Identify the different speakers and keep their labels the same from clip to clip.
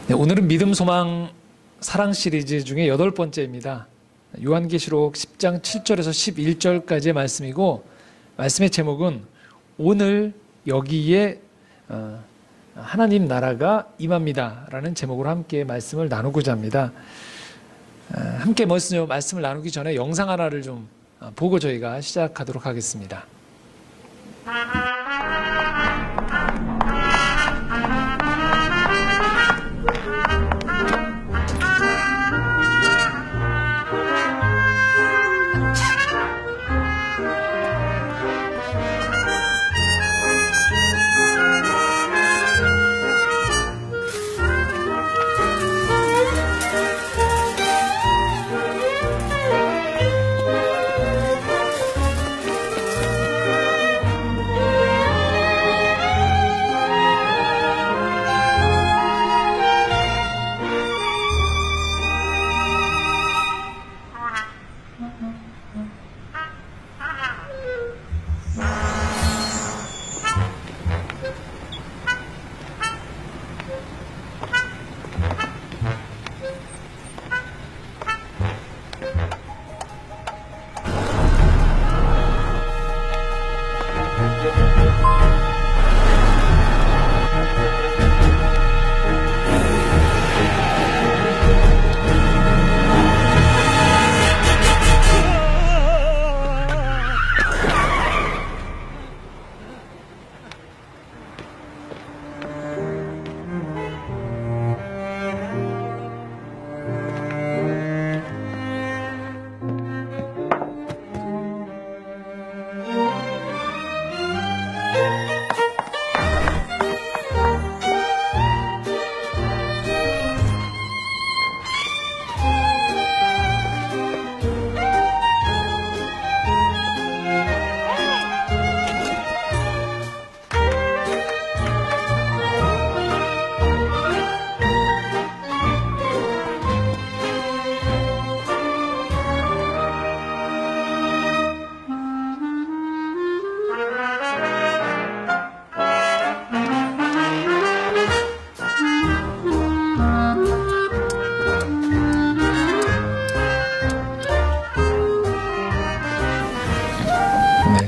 Speaker 1: 네, 오늘은 믿음, 소망, 사랑 시리즈 중에 8번째입니다. 요한계시록 10장 7절에서 11절까지의 말씀이고, 말씀의 제목은 오늘 여기에 하나님 나라가 임합니다 라는 제목으로 함께 말씀을 나누고자 합니다. 함께 먼저 말씀을 나누기 전에 영상 하나를 좀 보고 저희가 시작하도록 하겠습니다.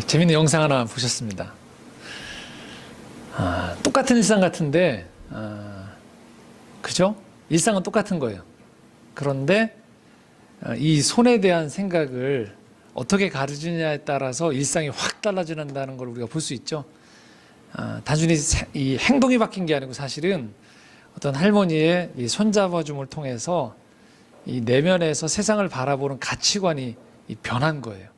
Speaker 1: 재밌는 영상 하나 보셨습니다. 똑같은 일상 같은데, 그죠? 일상은 똑같은 거예요. 그런데 이 손에 대한 생각을 어떻게 가르치느냐에 따라서 일상이 확 달라진다는 걸 우리가 볼 수 있죠. 단순히 이 행동이 바뀐 게 아니고 사실은 어떤 할머니의 이 손잡아줌을 통해서 이 내면에서 세상을 바라보는 가치관이 변한 거예요.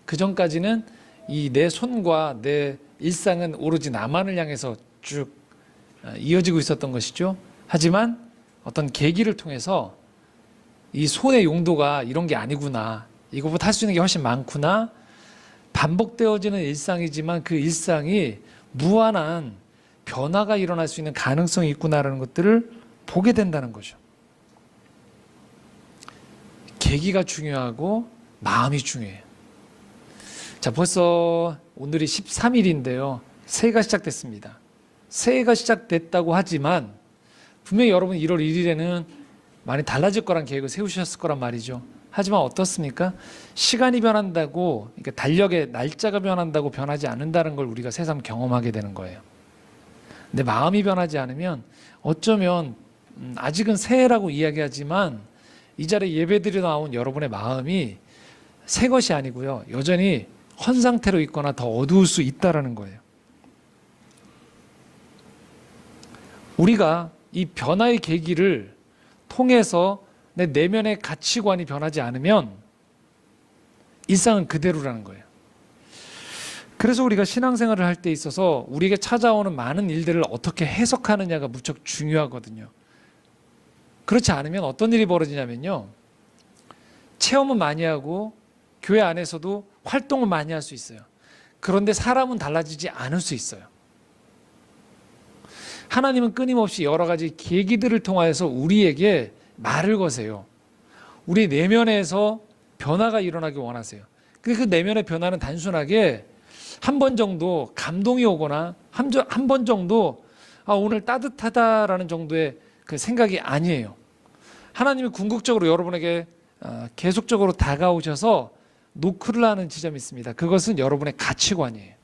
Speaker 1: 그 전까지는 이 내 손과 내 일상은 오로지 나만을 향해서 쭉 이어지고 있었던 것이죠. 하지만 어떤 계기를 통해서 이 손의 용도가 이런 게 아니구나, 이거보다 할 수 있는 게 훨씬 많구나, 반복되어지는 일상이지만 그 일상이 무한한 변화가 일어날 수 있는 가능성이 있구나라는 것들을 보게 된다는 거죠. 계기가 중요하고 마음이 중요해요. 자, 벌써 오늘이 13일인데요. 새해가 시작됐습니다. 새해가 시작됐다고 하지만 분명히 여러분 1월 1일에는 많이 달라질 거란 계획을 세우셨을 거란 말이죠. 하지만 어떻습니까? 시간이 변한다고, 그러니까 달력의 날짜가 변한다고 변하지 않는다는 걸 우리가 새삼 경험하게 되는 거예요. 근데 마음이 변하지 않으면 어쩌면 아직은 새해라고 이야기하지만 이 자리에 예배드려 나온 여러분의 마음이 새 것이 아니고요, 여전히 헌 상태로 있거나 더 어두울 수 있다는 거예요. 우리가 이 변화의 계기를 통해서 내 내면의 가치관이 변하지 않으면 일상은 그대로라는 거예요. 그래서 우리가 신앙생활을 할 때 있어서 우리에게 찾아오는 많은 일들을 어떻게 해석하느냐가 무척 중요하거든요. 그렇지 않으면 어떤 일이 벌어지냐면요, 체험은 많이 하고 교회 안에서도 활동을 많이 할 수 있어요. 그런데 사람은 달라지지 않을 수 있어요. 하나님은 끊임없이 여러 가지 계기들을 통하여서 우리에게 말을 거세요. 우리 내면에서 변화가 일어나기 원하세요. 그 내면의 변화는 단순하게 한 번 정도 감동이 오거나 한 번 정도 오늘 따뜻하다라는 정도의 그 생각이 아니에요. 하나님이 궁극적으로 여러분에게 계속적으로 다가오셔서 노크를 하는 지점이 있습니다. 그것은 여러분의 가치관이에요.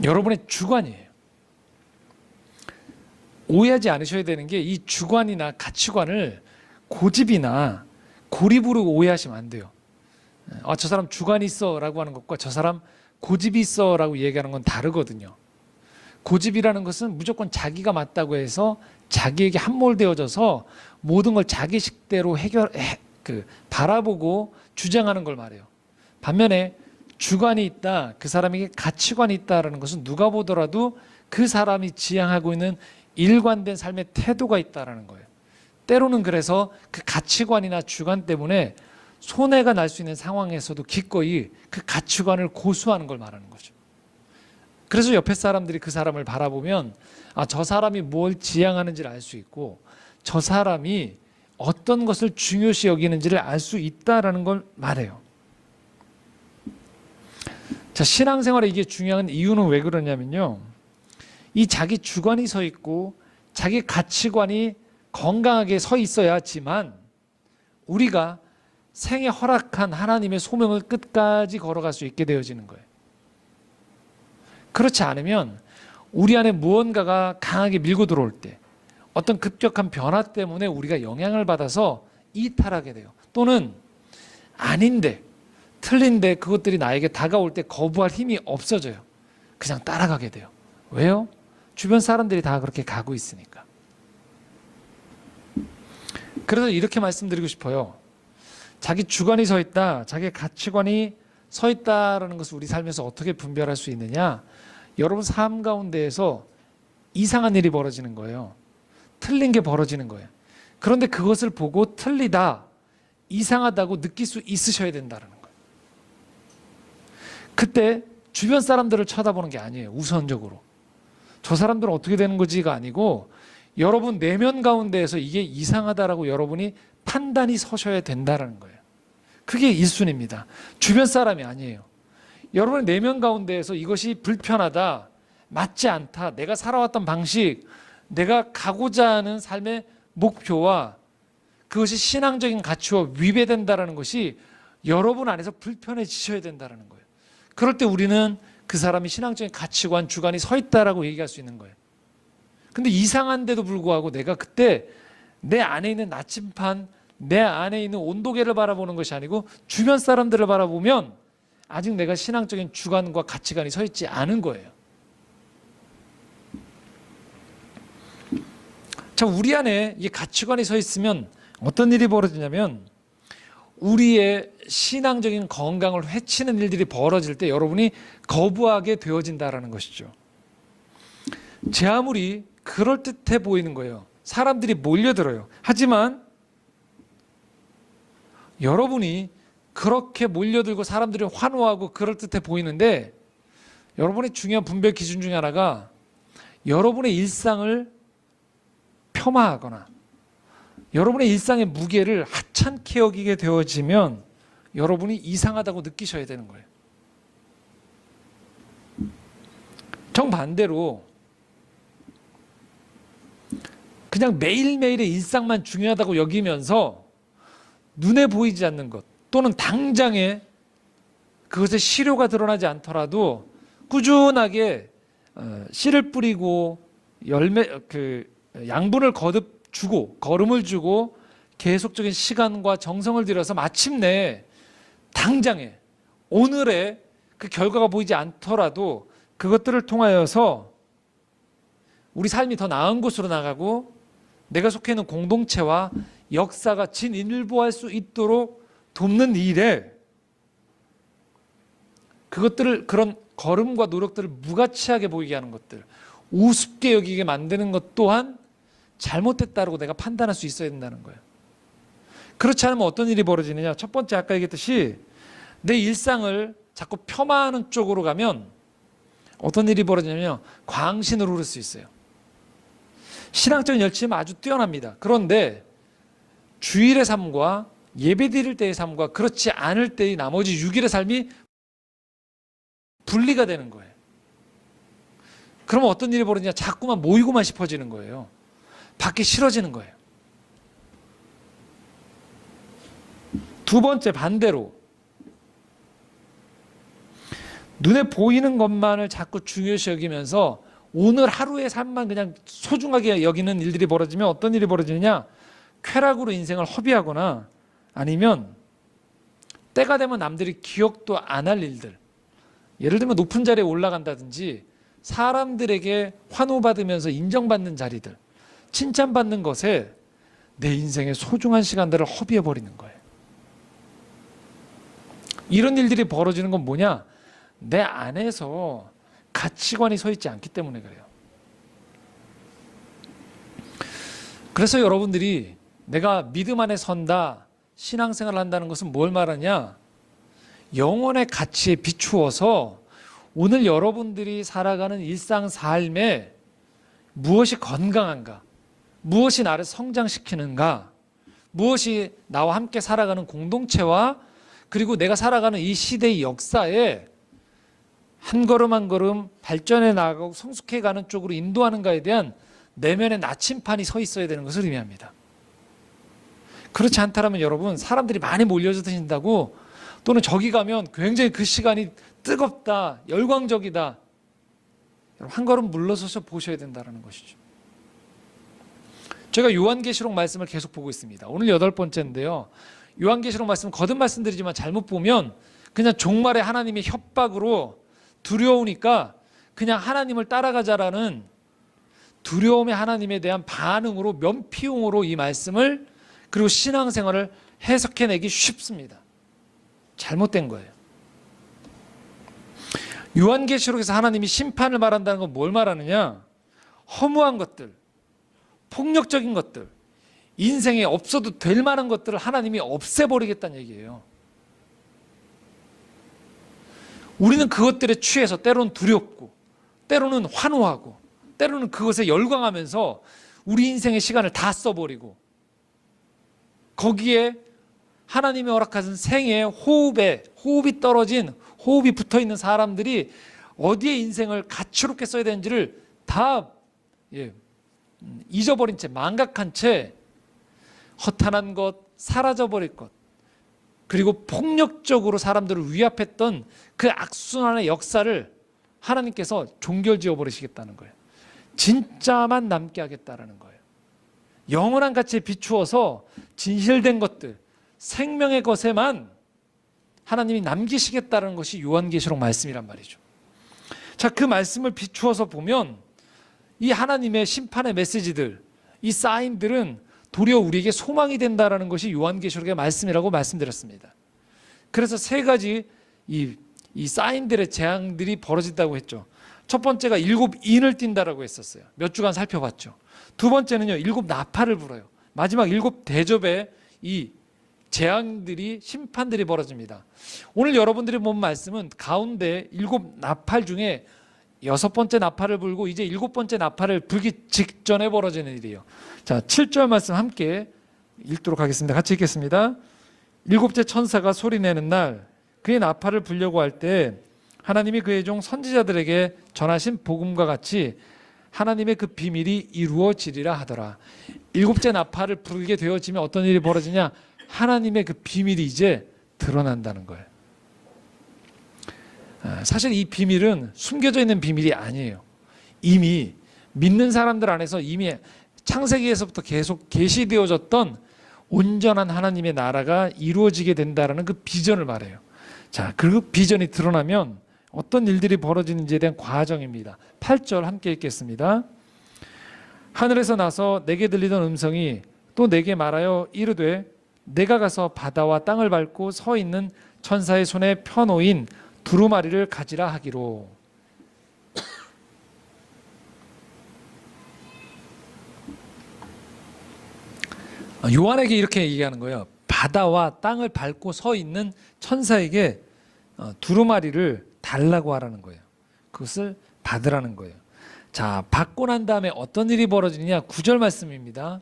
Speaker 1: 여러분의 주관이에요. 오해하지 않으셔야 되는 게 이 주관이나 가치관을 고집이나 고립으로 오해하시면 안 돼요. 저 사람 주관이 있어 라고 하는 것과 저 사람 고집이 있어 라고 얘기하는 건 다르거든요. 고집이라는 것은 무조건 자기가 맞다고 해서 자기에게 함몰되어져서 모든 걸 자기식대로 바라보고 주장하는 걸 말해요. 반면에 주관이 있다, 그 사람에게 가치관이 있다라는 것은 누가 보더라도 그 사람이 지향하고 있는 일관된 삶의 태도가 있다라는 거예요. 때로는 그래서 그 가치관이나 주관 때문에 손해가 날 수 있는 상황에서도 기꺼이 그 가치관을 고수하는 걸 말하는 거죠. 그래서 옆에 사람들이 그 사람을 바라보면 저 사람이 뭘 지향하는지를 알 수 있고 저 사람이 어떤 것을 중요시 여기는지를 알 수 있다라는 걸 말해요. 자, 신앙생활에 이게 중요한 이유는 왜 그러냐면요. 이 자기 주관이 서 있고 자기 가치관이 건강하게 서 있어야지만 우리가 생에 허락한 하나님의 소명을 끝까지 걸어갈 수 있게 되어지는 거예요. 그렇지 않으면 우리 안에 무언가가 강하게 밀고 들어올 때 어떤 급격한 변화 때문에 우리가 영향을 받아서 이탈하게 돼요. 또는 아닌데 틀린데 그것들이 나에게 다가올 때 거부할 힘이 없어져요. 그냥 따라가게 돼요. 왜요? 주변 사람들이 다 그렇게 가고 있으니까. 그래서 이렇게 말씀드리고 싶어요. 자기 주관이 서 있다, 자기 가치관이 서 있다라는 것을 우리 삶에서 어떻게 분별할 수 있느냐? 여러분 삶 가운데에서 이상한 일이 벌어지는 거예요. 틀린 게 벌어지는 거예요. 그런데 그것을 보고 틀리다, 이상하다고 느낄 수 있으셔야 된다는 거예요. 그때 주변 사람들을 쳐다보는 게 아니에요. 우선적으로. 저 사람들은 어떻게 되는 거지가 아니고 여러분 내면 가운데에서 이게 이상하다라고 여러분이 판단이 서셔야 된다는 거예요. 그게 1순위입니다. 주변 사람이 아니에요. 여러분의 내면 가운데에서 이것이 불편하다, 맞지 않다, 내가 살아왔던 방식, 내가 가고자 하는 삶의 목표와 그것이 신앙적인 가치와 위배된다는 것이 여러분 안에서 불편해지셔야 된다는 거예요. 그럴 때 우리는 그 사람이 신앙적인 가치관, 주관이 서 있다라고 얘기할 수 있는 거예요. 근데 이상한데도 불구하고 내가 그때 내 안에 있는 나침반, 내 안에 있는 온도계를 바라보는 것이 아니고 주변 사람들을 바라보면 아직 내가 신앙적인 주관과 가치관이 서 있지 않은 거예요. 자, 우리 안에 이 가치관이 서 있으면 어떤 일이 벌어지냐면 우리의 신앙적인 건강을 해치는 일들이 벌어질 때 여러분이 거부하게 되어진다는 것이죠. 제 아무리 그럴듯해 보이는 거예요. 사람들이 몰려들어요. 하지만 여러분이 그렇게 몰려들고 사람들이 환호하고 그럴듯해 보이는데 여러분의 중요한 분별 기준 중에 하나가 여러분의 일상을 폄하하거나 여러분의 일상의 무게를 하찮게 여기게 되어지면 여러분이 이상하다고 느끼셔야 되는 거예요. 정반대로 그냥 매일매일의 일상만 중요하다고 여기면서 눈에 보이지 않는 것 또는 당장에 그것의 실효가 드러나지 않더라도 꾸준하게 씨를 뿌리고 양분을 거듭 주고 거름을 주고 계속적인 시간과 정성을 들여서 마침내 당장에 오늘의 그 결과가 보이지 않더라도 그것들을 통하여서 우리 삶이 더 나은 곳으로 나가고 내가 속해 있는 공동체와 역사가 진일보할 수 있도록 돕는 일에 그것들을 그런 걸음과 노력들을 무가치하게 보이게 하는 것들, 우습게 여기게 만드는 것 또한 잘못됐다고 내가 판단할 수 있어야 된다는 거예요. 그렇지 않으면 어떤 일이 벌어지느냐? 첫 번째 아까 얘기했듯이 내 일상을 자꾸 폄하하는 쪽으로 가면 어떤 일이 벌어지냐면 광신으로 흐를 수 있어요. 신앙적인 열심은 아주 뛰어납니다. 그런데 주일의 삶과 예배 드릴 때의 삶과 그렇지 않을 때의 나머지 6일의 삶이 분리가 되는 거예요. 그러면 어떤 일이 벌어지냐? 자꾸만 모이고만 싶어지는 거예요. 받기 싫어지는 거예요. 두 번째, 반대로 눈에 보이는 것만을 자꾸 중요시 여기면서 오늘 하루의 삶만 그냥 소중하게 여기는 일들이 벌어지면 어떤 일이 벌어지느냐? 쾌락으로 인생을 허비하거나 아니면 때가 되면 남들이 기억도 안 할 일들, 예를 들면 높은 자리에 올라간다든지 사람들에게 환호받으면서 인정받는 자리들, 칭찬받는 것에 내 인생의 소중한 시간들을 허비해버리는 거예요. 이런 일들이 벌어지는 건 뭐냐? 내 안에서 가치관이 서 있지 않기 때문에 그래요. 그래서 여러분들이 내가 믿음 안에 선다, 신앙생활을 한다는 것은 뭘 말하냐? 영혼의 가치에 비추어서 오늘 여러분들이 살아가는 일상 삶에 무엇이 건강한가? 무엇이 나를 성장시키는가? 무엇이 나와 함께 살아가는 공동체와 그리고 내가 살아가는 이 시대의 역사에 한 걸음 한 걸음 발전해 나가고 성숙해가는 쪽으로 인도하는가에 대한 내면의 나침판이 서 있어야 되는 것을 의미합니다. 그렇지 않다면 여러분, 사람들이 많이 몰려서 드신다고 또는 저기 가면 굉장히 그 시간이 뜨겁다, 열광적이다, 한 걸음 물러서서 보셔야 된다는 것이죠. 제가 요한계시록 말씀을 계속 보고 있습니다. 오늘 8번째인데요. 요한계시록 말씀 거듭 말씀드리지만 잘못 보면 그냥 종말의 하나님의 협박으로 두려우니까 그냥 하나님을 따라가자라는 두려움의 하나님에 대한 반응으로 면피용으로 이 말씀을 그리고 신앙생활을 해석해내기 쉽습니다. 잘못된 거예요. 요한계시록에서 하나님이 심판을 말한다는 건 뭘 말하느냐? 허무한 것들, 폭력적인 것들, 인생에 없어도 될 만한 것들을 하나님이 없애버리겠다는 얘기예요. 우리는 그것들에 취해서 때로는 두렵고 때로는 환호하고 때로는 그것에 열광하면서 우리 인생의 시간을 다 써버리고 거기에 하나님이 허락하신 생의 호흡이 떨어진, 호흡이 붙어있는 사람들이 어디에 인생을 가치롭게 써야 되는지를 다 잊어버린 채, 망각한 채 허탄한 것, 사라져버릴 것, 그리고 폭력적으로 사람들을 위압했던 그 악순환의 역사를 하나님께서 종결지어 버리시겠다는 거예요. 진짜만 남게 하겠다는 거예요. 영원한 가치에 비추어서 진실된 것들, 생명의 것에만 하나님이 남기시겠다는 것이 요한계시록 말씀이란 말이죠. 자, 그 말씀을 비추어서 보면 이 하나님의 심판의 메시지들, 이 사인들은 도리어 우리에게 소망이 된다는 것이 요한계시록의 말씀이라고 말씀드렸습니다. 그래서 세 가지 이 사인들의 재앙들이 벌어진다고 했죠. 첫 번째가 7인을 띈다라고 했었어요. 몇 주간 살펴봤죠. 두 번째는요, 7 나팔을 불어요. 마지막 7 대접의 이 재앙들이, 심판들이 벌어집니다. 오늘 여러분들이 본 말씀은 가운데 7 나팔 중에 6번째 나팔을 불고 이제 7번째 나팔을 불기 직전에 벌어지는 일이에요. 자, 7절 말씀 함께 읽도록 하겠습니다. 같이 읽겠습니다. 7째 천사가 소리내는 날 그의 나팔을 불려고 할 때 하나님이 그의 종 선지자들에게 전하신 복음과 같이 하나님의 그 비밀이 이루어지리라 하더라. 7째 나팔을 불게 되어지면 어떤 일이 벌어지냐? 하나님의 그 비밀이 이제 드러난다는 거예요. 사실 이 비밀은 숨겨져 있는 비밀이 아니에요. 이미 믿는 사람들 안에서 이미 창세기에서부터 계속 계시되어졌던 온전한 하나님의 나라가 이루어지게 된다는 그 비전을 말해요. 자, 그 비전이 드러나면 어떤 일들이 벌어지는지에 대한 과정입니다. 8절 함께 읽겠습니다. 하늘에서 나서 내게 들리던 음성이 또 내게 말하여 이르되 내가 가서 바다와 땅을 밟고 서 있는 천사의 손에 펴놓인 두루마리를 가지라 하기로. 요한에게 이렇게 얘기하는 거예요. 바다와 땅을 밟고 서 있는 천사에게 두루마리를 달라고 하라는 거예요. 그것을 받으라는 거예요. 자, 받고 난 다음에 어떤 일이 벌어지느냐? 9절 말씀입니다.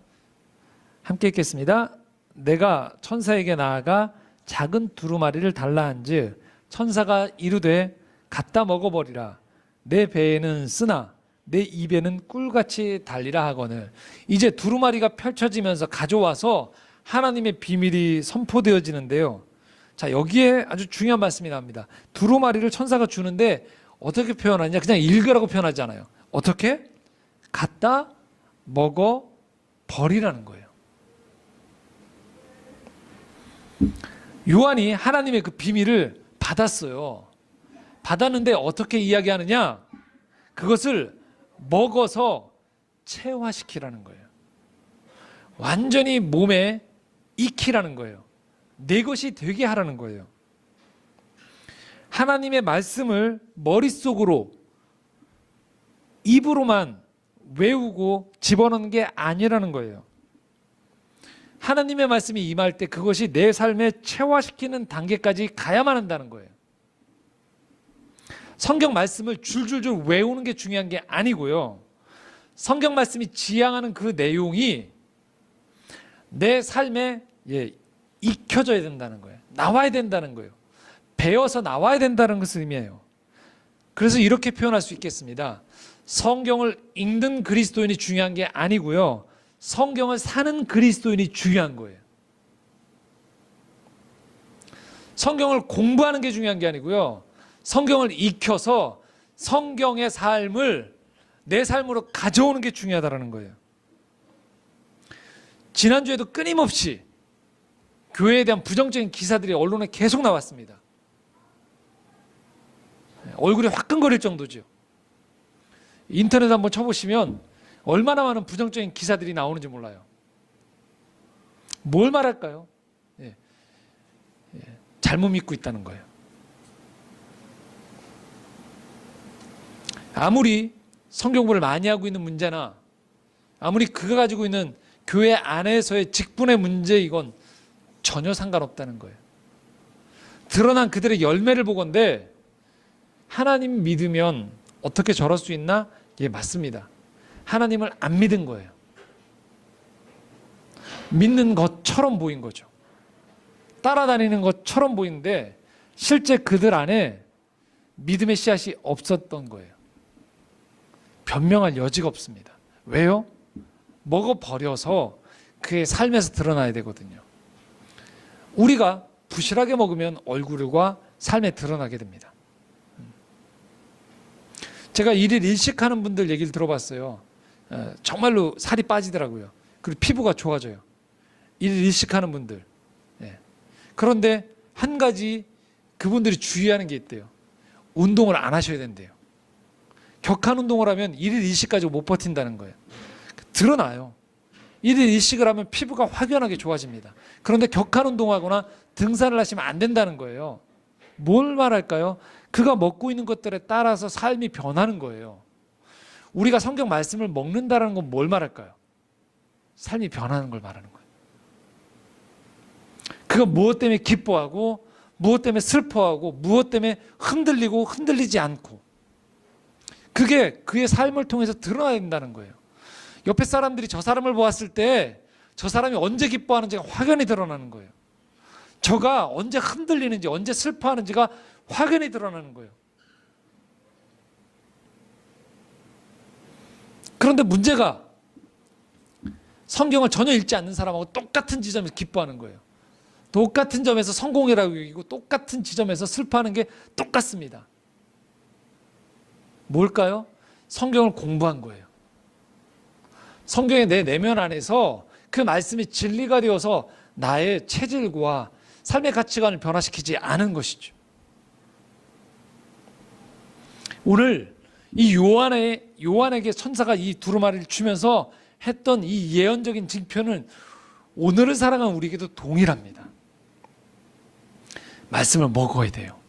Speaker 1: 함께 읽겠습니다. 내가 천사에게 나아가 작은 두루마리를 달라 한즉 천사가 이르되 갖다 먹어버리라. 내 배에는 쓰나 내 입에는 꿀같이 달리라 하거늘. 이제 두루마리가 펼쳐지면서 가져와서 하나님의 비밀이 선포되어지는데요. 자, 여기에 아주 중요한 말씀이 나옵니다. 두루마리를 천사가 주는데 어떻게 표현하냐? 그냥 읽으라고 표현하지 않아요. 어떻게? 갖다 먹어 버리라는 거예요. 요한이 하나님의 그 비밀을 받았어요. 받았는데 어떻게 이야기하느냐? 그것을 먹어서 체화시키라는 거예요. 완전히 몸에 익히라는 거예요. 내 것이 되게 하라는 거예요. 하나님의 말씀을 머릿속으로, 입으로만 외우고 집어넣는 게 아니라는 거예요. 하나님의 말씀이 임할 때 그것이 내 삶에 체화시키는 단계까지 가야만 한다는 거예요. 성경 말씀을 줄줄줄 외우는 게 중요한 게 아니고요. 성경 말씀이 지향하는 그 내용이 내 삶에 익혀져야 된다는 거예요. 나와야 된다는 거예요. 배워서 나와야 된다는 것을 의미해요. 그래서 이렇게 표현할 수 있겠습니다. 성경을 읽는 그리스도인이 중요한 게 아니고요. 성경을 사는 그리스도인이 중요한 거예요. 성경을 공부하는 게 중요한 게 아니고요. 성경을 익혀서 성경의 삶을 내 삶으로 가져오는 게 중요하다는 거예요. 지난주에도 끊임없이 교회에 대한 부정적인 기사들이 언론에 계속 나왔습니다. 얼굴이 화끈거릴 정도죠. 인터넷 한번 쳐보시면 얼마나 많은 부정적인 기사들이 나오는지 몰라요. 뭘 말할까요? 잘못 믿고 있다는 거예요. 아무리 성경 공부를 많이 하고 있는 문제나 아무리 그가 가지고 있는 교회 안에서의 직분의 문제이건 전혀 상관없다는 거예요. 드러난 그들의 열매를 보건대 하나님 믿으면 어떻게 저럴 수 있나? 예, 맞습니다. 하나님을 안 믿은 거예요. 믿는 것처럼 보인 거죠. 따라다니는 것처럼 보이는데 실제 그들 안에 믿음의 씨앗이 없었던 거예요. 변명할 여지가 없습니다. 왜요? 먹어버려서 그의 삶에서 드러나야 되거든요. 우리가 부실하게 먹으면 얼굴과 삶에 드러나게 됩니다. 제가 일일 일식하는 분들 얘기를 들어봤어요. 정말로 살이 빠지더라고요. 그리고 피부가 좋아져요. 일일 일식하는 분들. 그런데 한 가지 그분들이 주의하는 게 있대요. 운동을 안 하셔야 된대요. 격한 운동을 하면 일일 일식 가지고 못 버틴다는 거예요. 드러나요. 일일 일식을 하면 피부가 확연하게 좋아집니다. 그런데 격한 운동하거나 등산을 하시면 안 된다는 거예요. 뭘 말할까요? 그가 먹고 있는 것들에 따라서 삶이 변하는 거예요. 우리가 성경 말씀을 먹는다는 건 뭘 말할까요? 삶이 변하는 걸 말하는 거예요. 그가 무엇 때문에 기뻐하고 무엇 때문에 슬퍼하고 무엇 때문에 흔들리고 흔들리지 않고 그게 그의 삶을 통해서 드러나야 된다는 거예요. 옆에 사람들이 저 사람을 보았을 때 저 사람이 언제 기뻐하는지가 확연히 드러나는 거예요. 저가 언제 흔들리는지 언제 슬퍼하는지가 확연히 드러나는 거예요. 그런데 문제가 성경을 전혀 읽지 않는 사람하고 똑같은 지점에서 기뻐하는 거예요. 똑같은 점에서 성공이라고 여기고 똑같은 지점에서 슬퍼하는 게 똑같습니다. 뭘까요? 성경을 공부한 거예요. 성경의 내 내면 안에서 그 말씀이 진리가 되어서 나의 체질과 삶의 가치관을 변화시키지 않은 것이죠. 오늘 이 요한에게 천사가 이 두루마리를 주면서 했던 이 예언적인 징표는 오늘을 살아가는 우리에게도 동일합니다. 말씀을 먹어야 돼요.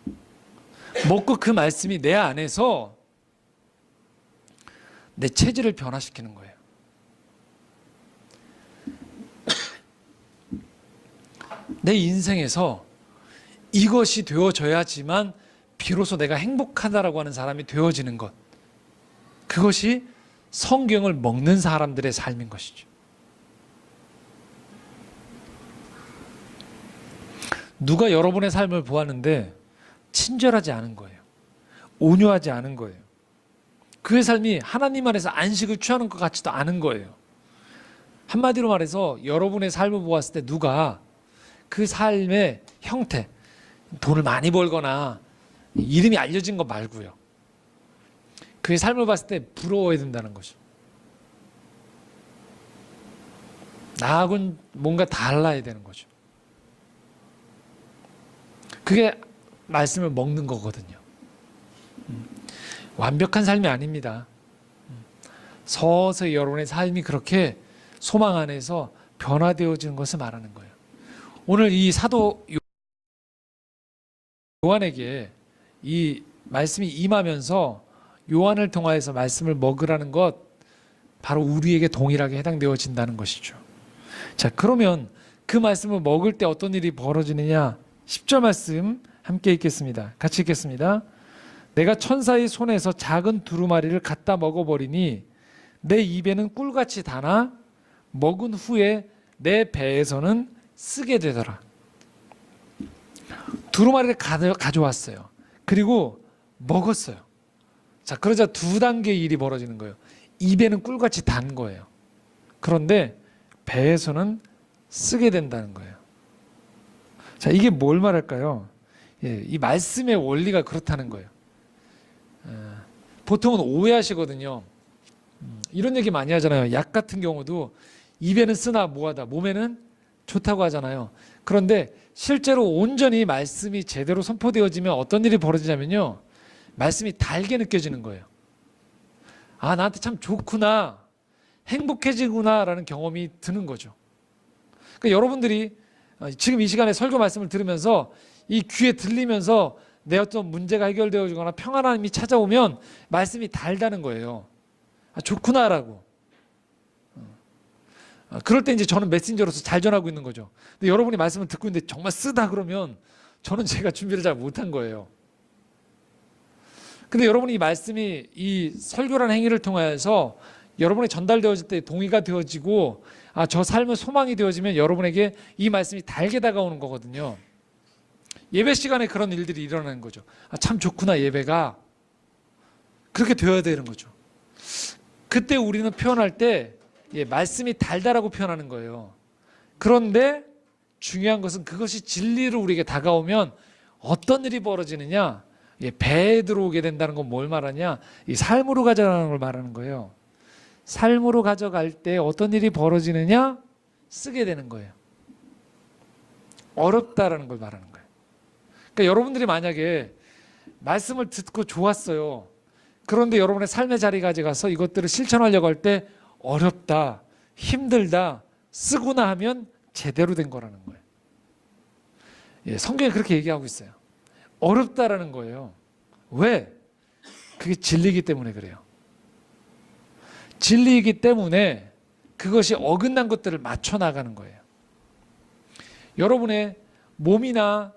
Speaker 1: 먹고 그 말씀이 내 안에서 내 체질을 변화시키는 거예요. 내 인생에서 이것이 되어져야지만 비로소 내가 행복하다라고 하는 사람이 되어지는 것. 그것이 성경을 먹는 사람들의 삶인 것이죠. 누가 여러분의 삶을 보았는데 친절하지 않은 거예요. 온유하지 않은 거예요. 그의 삶이 하나님 안에서 안식을 취하는 것 같지도 않은 거예요. 한마디로 말해서 여러분의 삶을 보았을 때 누가 그 삶의 형태, 돈을 많이 벌거나 이름이 알려진 것 말고요, 그의 삶을 봤을 때 부러워야 된다는 거죠. 나하고는 뭔가 달라야 되는 거죠. 그게 말씀을 먹는 거거든요. 완벽한 삶이 아닙니다. 서서히 여러분의 삶이 그렇게 소망 안에서 변화되어지는 것을 말하는 거예요. 오늘 이 사도 요한에게 이 말씀이 임하면서 요한을 통하여서 말씀을 먹으라는 것, 바로 우리에게 동일하게 해당되어진다는 것이죠. 자, 그러면 그 말씀을 먹을 때 어떤 일이 벌어지느냐? 10절 말씀 함께 읽겠습니다. 같이 읽겠습니다. 내가 천사의 손에서 작은 두루마리를 갖다 먹어버리니 내 입에는 꿀같이 다나 먹은 후에 내 배에서는 쓰게 되더라. 두루마리를 가져왔어요. 그리고 먹었어요. 자, 그러자 두 단계의 일이 벌어지는 거예요. 입에는 꿀같이 단 거예요. 그런데 배에서는 쓰게 된다는 거예요. 자, 이게 뭘 말할까요? 이 말씀의 원리가 그렇다는 거예요. 보통은 오해하시거든요. 이런 얘기 많이 하잖아요. 약 같은 경우도 입에는 쓰나 뭐하다, 몸에는 좋다고 하잖아요. 그런데 실제로 온전히 말씀이 제대로 선포되어지면 어떤 일이 벌어지냐면요, 말씀이 달게 느껴지는 거예요. 아, 나한테 참 좋구나, 행복해지구나 라는 경험이 드는 거죠. 그러니까 여러분들이 지금 이 시간에 설교 말씀을 들으면서 이 귀에 들리면서 내 어떤 문제가 해결되어지거나 평안함이 찾아오면 말씀이 달다는 거예요. 아, 좋구나라고. 그럴 때 이제 저는 메신저로서 잘 전하고 있는 거죠. 근데 여러분이 말씀을 듣고 있는데 정말 쓰다 그러면 저는 제가 준비를 잘 못한 거예요. 근데 여러분이 이 말씀이 이 설교라는 행위를 통해서 여러분이 전달되어질 때 동의가 되어지고, 아, 저 삶의 소망이 되어지면 여러분에게 이 말씀이 달게 다가오는 거거든요. 예배 시간에 그런 일들이 일어나는 거죠. 아, 참 좋구나, 예배가. 그렇게 되어야 되는 거죠. 그때 우리는 표현할 때 말씀이 달다라고 표현하는 거예요. 그런데 중요한 것은 그것이 진리로 우리에게 다가오면 어떤 일이 벌어지느냐? 배에 들어오게 된다는 건 뭘 말하냐? 이 삶으로 가져가는 걸 말하는 거예요. 삶으로 가져갈 때 어떤 일이 벌어지느냐? 쓰게 되는 거예요. 어렵다라는 걸 말하는 거예요. 그러니까 여러분들이 만약에 말씀을 듣고 좋았어요. 그런데 여러분의 삶의 자리 가져가서 이것들을 실천하려고 할 때 어렵다, 힘들다, 쓰구나 하면 제대로 된 거라는 거예요. 성경이 그렇게 얘기하고 있어요. 어렵다라는 거예요. 왜? 그게 진리이기 때문에 그래요. 진리이기 때문에 그것이 어긋난 것들을 맞춰 나가는 거예요. 여러분의 몸이나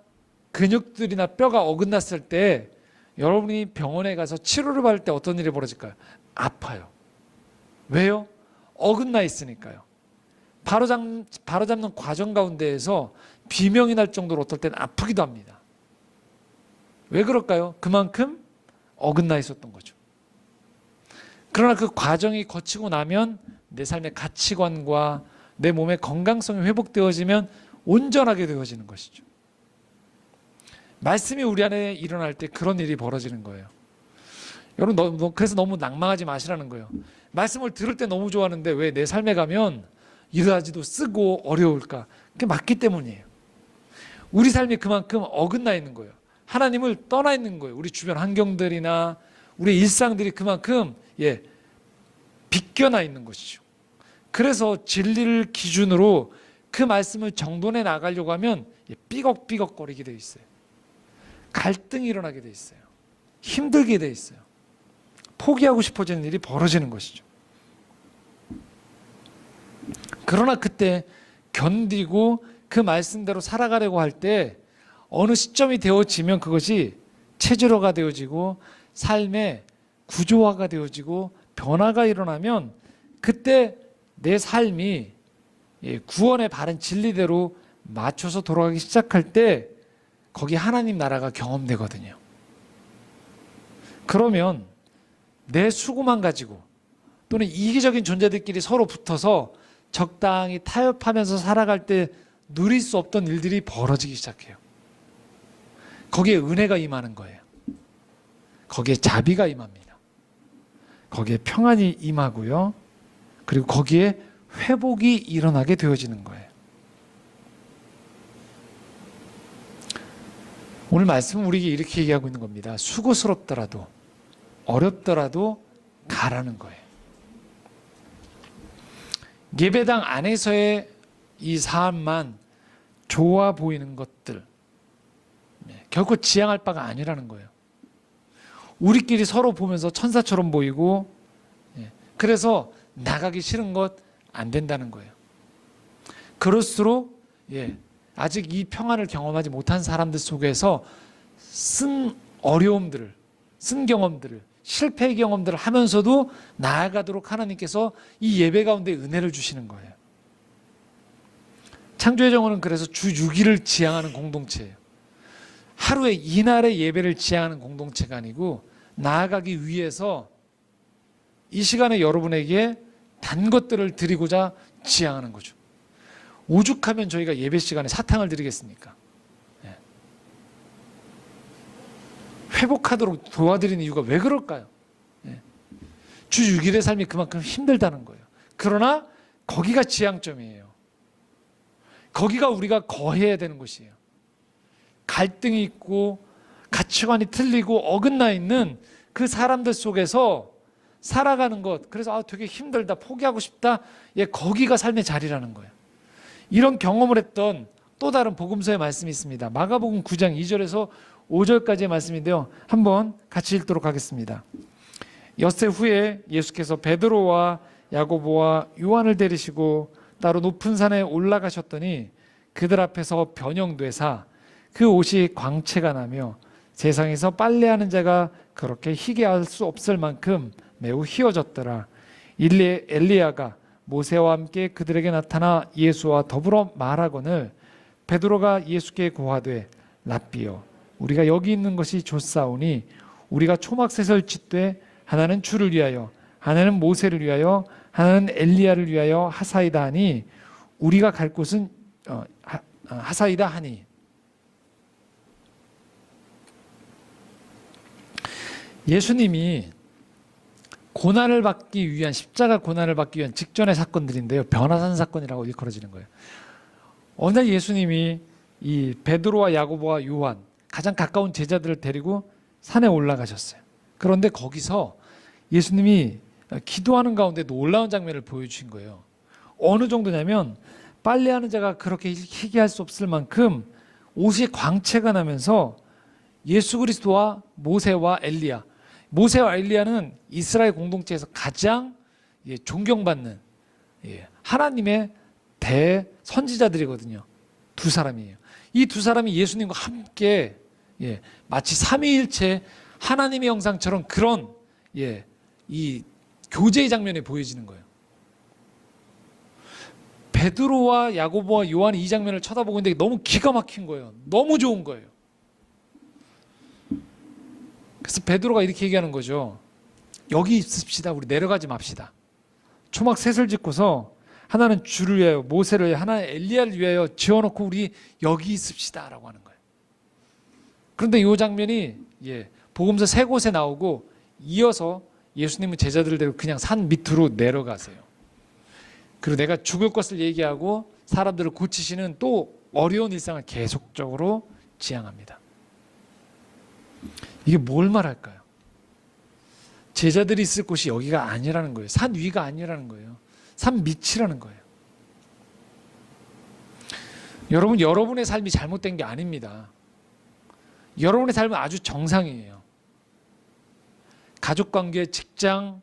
Speaker 1: 근육들이나 뼈가 어긋났을 때 여러분이 병원에 가서 치료를 받을 때 어떤 일이 벌어질까요? 아파요. 왜요? 어긋나 있으니까요. 바로잡는 과정 가운데에서 비명이 날 정도로 어떨 때는 아프기도 합니다. 왜 그럴까요? 그만큼 어긋나 있었던 거죠. 그러나 그 과정이 거치고 나면 내 삶의 가치관과 내 몸의 건강성이 회복되어지면 온전하게 되어지는 것이죠. 말씀이 우리 안에 일어날 때 그런 일이 벌어지는 거예요. 여러분, 그래서 너무 낭망하지 마시라는 거예요. 말씀을 들을 때 너무 좋아하는데 왜 내 삶에 가면 이러하지도 쓰고 어려울까? 그게 맞기 때문이에요. 우리 삶이 그만큼 어긋나 있는 거예요. 하나님을 떠나 있는 거예요. 우리 주변 환경들이나 우리 일상들이 그만큼 비껴나 있는 것이죠. 그래서 진리를 기준으로 그 말씀을 정돈해 나가려고 하면 삐걱삐걱거리게 돼 있어요. 갈등이 일어나게 돼 있어요. 힘들게 돼 있어요. 포기하고 싶어지는 일이 벌어지는 것이죠. 그러나 그때 견디고 그 말씀대로 살아가려고 할 때 어느 시점이 되어지면 그것이 체질화가 되어지고 삶의 구조화가 되어지고 변화가 일어나면 그때 내 삶이 구원의 바른 진리대로 맞춰서 돌아가기 시작할 때 거기 하나님 나라가 경험되거든요. 그러면 내 수고만 가지고 또는 이기적인 존재들끼리 서로 붙어서 적당히 타협하면서 살아갈 때 누릴 수 없던 일들이 벌어지기 시작해요. 거기에 은혜가 임하는 거예요. 거기에 자비가 임합니다. 거기에 평안이 임하고요. 그리고 거기에 회복이 일어나게 되어지는 거예요. 오늘 말씀은 우리에게 이렇게 얘기하고 있는 겁니다. 수고스럽더라도 어렵더라도 가라는 거예요. 예배당 안에서의 이 삶만 좋아 보이는 것들 결코 지향할 바가 아니라는 거예요. 우리끼리 서로 보면서 천사처럼 보이고 그래서 나가기 싫은 것 안 된다는 거예요. 그럴수록 아직 이 평안을 경험하지 못한 사람들 속에서 쓴 어려움들을, 쓴 경험들을, 실패의 경험들을 하면서도 나아가도록 하나님께서 이 예배 가운데 은혜를 주시는 거예요. 창조의 정원은 그래서 주 6일을 지향하는 공동체예요. 하루에 이날의 예배를 지향하는 공동체가 아니고 나아가기 위해서 이 시간에 여러분에게 단 것들을 드리고자 지향하는 거죠. 오죽하면 저희가 예배 시간에 사탕을 드리겠습니까? 회복하도록 도와드리는 이유가 왜 그럴까요? 주 6일의 삶이 그만큼 힘들다는 거예요. 그러나 거기가 지향점이에요. 거기가 우리가 거해야 되는 곳이에요. 갈등이 있고 가치관이 틀리고 어긋나 있는 그 사람들 속에서 살아가는 것, 그래서 되게 힘들다, 포기하고 싶다, 거기가 삶의 자리라는 거예요. 이런 경험을 했던 또 다른 복음서의 말씀이 있습니다. 마가복음 9장 2절에서 5절까지의 말씀인데요. 한번 같이 읽도록 하겠습니다. 엿새 후에 예수께서 베드로와 야고보와 요한을 데리시고 따로 높은 산에 올라가셨더니 그들 앞에서 변형되사 그 옷이 광채가 나며 세상에서 빨래하는 자가 그렇게 희게 할 수 없을 만큼 매우 희어졌더라. 엘리야가 모세와 함께 그들에게 나타나 예수와 더불어 말하거늘 베드로가 예수께 고하되 랍비여 우리가 여기 있는 것이 좋사오니 우리가 초막셋을 짓되 하나는 주를 위하여 하나는 모세를 위하여 하나는 엘리야를 위하여 하사이다 하니 우리가 갈 곳은 하사이다 하니. 예수님이 고난을 받기 위한, 십자가 고난을 받기 위한 직전의 사건들인데요. 변화산 사건이라고 일컬어지는 거예요. 어느 날 예수님이 이 베드로와 야고보와 요한, 가장 가까운 제자들을 데리고 산에 올라가셨어요. 그런데 거기서 예수님이 기도하는 가운데 놀라운 장면을 보여주신 거예요. 어느 정도냐면 빨래하는 자가 그렇게 희귀할 수 없을 만큼 옷이 광채가 나면서 예수 그리스도와 모세와 엘리야, 모세와 엘리야는 이스라엘 공동체에서 가장 존경받는 하나님의 대선지자들이거든요. 두 사람이에요. 이 두 사람이 예수님과 함께 마치 삼위일체 하나님의 형상처럼 그런 이 교제의 장면이 보여지는 거예요. 베드로와 야고보와 요한이 이 장면을 쳐다보고 있는데 너무 기가 막힌 거예요. 너무 좋은 거예요. 그래서 베드로가 이렇게 얘기하는 거죠. 여기 있읍시다. 우리 내려가지 맙시다. 초막 셋을 짓고서 하나는 주를 위하여 모세를 위하여 하나는 엘리야를 위하여 지어놓고 우리 여기 있읍시다 라고 하는 거예요. 그런데 이 장면이 복음서 세 곳에 나오고 이어서 예수님은 제자들을 데리고 그냥 산 밑으로 내려가세요. 그리고 내가 죽을 것을 얘기하고 사람들을 고치시는 또 어려운 일상을 계속적으로 지향합니다. 이게 뭘 말할까요? 제자들이 있을 곳이 여기가 아니라는 거예요. 산 위가 아니라는 거예요. 산 밑이라는 거예요. 여러분, 여러분의 삶이 잘못된 게 아닙니다. 여러분의 삶은 아주 정상이에요. 가족관계, 직장,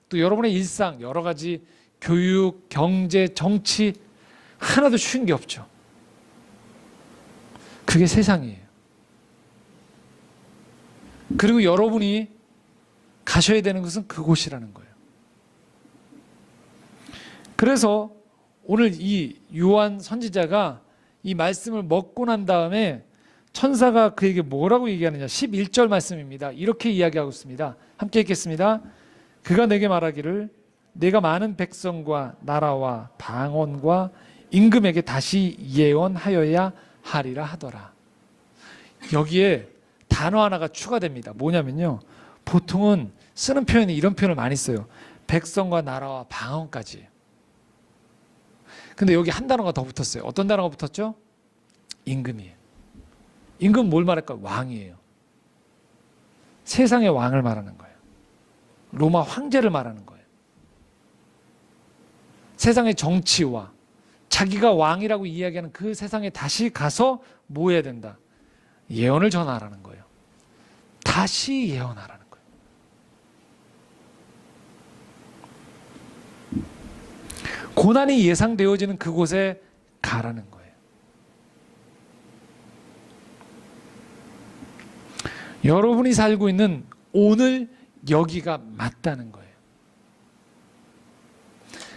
Speaker 1: 또 여러분의 일상, 여러 가지 교육, 경제, 정치 하나도 쉬운 게 없죠. 그게 세상이에요. 그리고 여러분이 가셔야 되는 것은 그곳이라는 거예요. 그래서 오늘 이 요한 선지자가 이 말씀을 먹고 난 다음에 천사가 그에게 뭐라고 얘기하느냐, 11절 말씀입니다. 이렇게 이야기하고 있습니다. 함께 읽겠습니다. 그가 내게 말하기를 내가 많은 백성과 나라와 방언과 임금에게 다시 예언하여야 하리라 하더라. 여기에 단어 하나가 추가됩니다. 뭐냐면요, 보통은 쓰는 표현이 이런 표현을 많이 써요. 백성과 나라와 방언까지. 근데 여기 한 단어가 더 붙었어요. 어떤 단어가 붙었죠? 임금이에요. 임금은 뭘 말할까요? 왕이에요. 세상의 왕을 말하는 거예요. 로마 황제를 말하는 거예요. 세상의 정치와 자기가 왕이라고 이야기하는 그 세상에 다시 가서 뭐 해야 된다? 예언을 전하라는 거예요. 다시 예언하라는 거예요. 고난이 예상되어지는 그곳에 가라는 거예요. 여러분이 살고 있는 오늘 여기가 맞다는 거예요.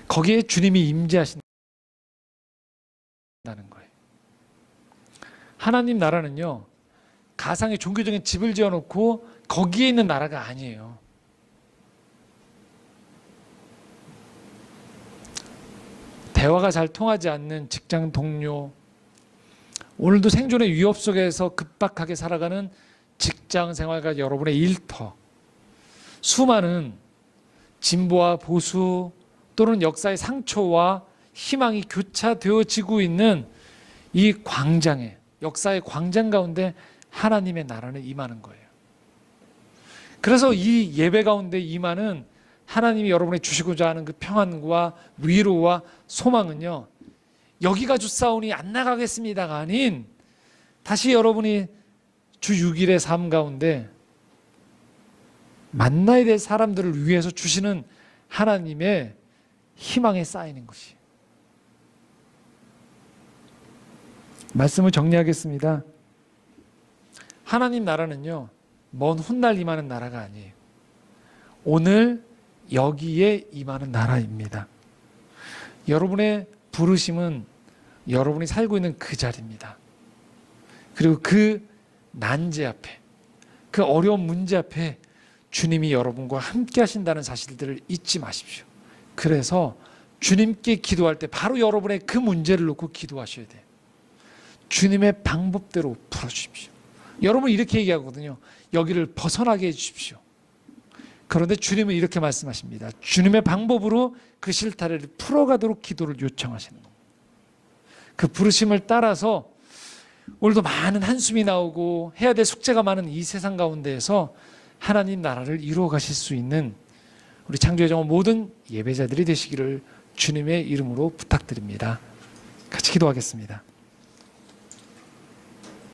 Speaker 1: 거기에 주님이 임재하신다는 거예요. 하나님 나라는요, 가상의 종교적인 집을 지어놓고 거기에 있는 나라가 아니에요. 대화가 잘 통하지 않는 직장 동료, 오늘도 생존의 위협 속에서 급박하게 살아가는 직장 생활과 여러분의 일터, 수많은 진보와 보수 또는 역사의 상처와 희망이 교차되어지고 있는 이 광장에, 역사의 광장 가운데 하나님의 나라는 임하는 거예요. 그래서 이 예배 가운데 임하는 하나님이 여러분이 주시고자 하는 그 평안과 위로와 소망은요, 여기가 주사오니 안 나가겠습니다가 아닌, 다시 여러분이 주 6일의 삶 가운데 만나야 될 사람들을 위해서 주시는 하나님의 희망에 쌓이는 것이. 말씀을 정리하겠습니다. 하나님 나라는요, 먼 훗날 임하는 나라가 아니에요. 오늘 여기에 임하는 나라입니다. 여러분의 부르심은 여러분이 살고 있는 그 자리입니다. 그리고 그 난제 앞에, 그 어려운 문제 앞에 주님이 여러분과 함께 하신다는 사실들을 잊지 마십시오. 그래서 주님께 기도할 때 바로 여러분의 그 문제를 놓고 기도하셔야 돼요. 주님의 방법대로 풀어주십시오. 여러분 이렇게 얘기하거든요. 여기를 벗어나게 해주십시오. 그런데 주님은 이렇게 말씀하십니다. 주님의 방법으로 그 실타래를 풀어가도록 기도를 요청하시는 겁니다. 그 부르심을 따라서 오늘도 많은 한숨이 나오고 해야 될 숙제가 많은 이 세상 가운데에서 하나님 나라를 이루어 가실 수 있는 우리 창조의 정원 모든 예배자들이 되시기를 주님의 이름으로 부탁드립니다. 같이 기도하겠습니다.